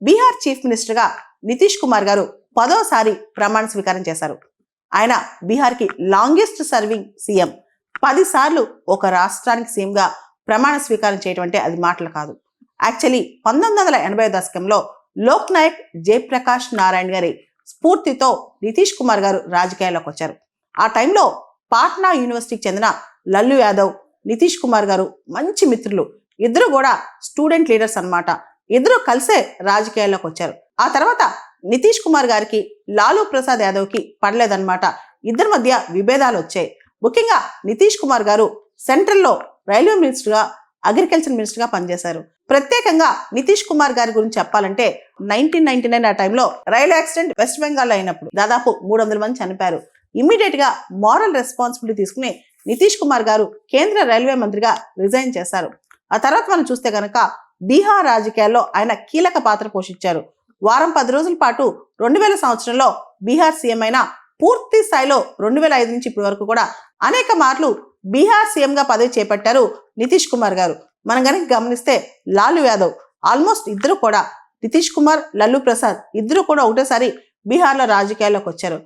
Bihar chief మినిస్టర్గా నితీష్ కుమార్ గారు 10వసారి ప్రమాణ స్వీకారం చేశారు. ఆయన బీహార్కి లాంగెస్ట్ సర్వింగ్ సీఎం. 10 సార్లు ఒక రాష్ట్రానికి సీఎంగా ప్రమాణ స్వీకారం చేయడం అంటే అది మాటలు కాదు. యాక్చువల్లీ 1980 దశకంలో లోక్ నాయక్ జయప్రకాష్ నారాయణ్ గారి స్ఫూర్తితో నితీష్ కుమార్ గారు రాజకీయాల్లోకి వచ్చారు. ఆ టైంలో పాట్నా యూనివర్సిటీకి చెందిన లల్లు యాదవ్, నితీష్ కుమార్ గారు మంచి మిత్రులు. ఇద్దరు కూడా స్టూడెంట్ లీడర్స్ అన్నమాట. ఇద్దరు కలిసే రాజకీయాల్లోకి వచ్చారు. ఆ తర్వాత నితీష్ కుమార్ గారికి లాలూ ప్రసాద్ యాదవ్కి పడలేదన్నమాట. ఇద్దరి మధ్య విభేదాలు వచ్చాయి. ముఖ్యంగా నితీష్ కుమార్ గారు సెంట్రల్లో రైల్వే మినిస్టర్గా, అగ్రికల్చర్ మినిస్టర్గా పనిచేశారు. ప్రత్యేకంగా నితీష్ కుమార్ గారి గురించి చెప్పాలంటే 1999 ఆ టైంలో రైలు యాక్సిడెంట్ వెస్ట్ బెంగాల్లో అయినప్పుడు దాదాపు 300 మంది చనిపోయారు. ఇమ్మీడియట్ గా మారల్ రెస్పాన్సిబిలిటీ తీసుకుని నితీష్ కుమార్ గారు కేంద్ర రైల్వే మంత్రిగా రిజైన్ చేశారు. ఆ తర్వాత మనం చూస్తే కనుక బీహార్ రాజకీయాల్లో ఆయన కీలక పాత్ర పోషించారు. వారం 10 రోజుల పాటు 2000 సంవత్సరంలో బీహార్ సీఎం అయిన పూర్తి స్థాయిలో 2005 నుంచి ఇప్పటి వరకు కూడా అనేక మార్లు బీహార్ సీఎంగా పదవి చేపట్టారు నితీష్ కుమార్ గారు. మనం కనుక గమనిస్తే లాలూ యాదవ్ ఆల్మోస్ట్ ఇద్దరు కూడా, నితీష్ కుమార్, లల్లు ప్రసాద్ ఇద్దరు కూడా ఒకటేసారి బీహార్లో రాజకీయాల్లోకి వచ్చారు.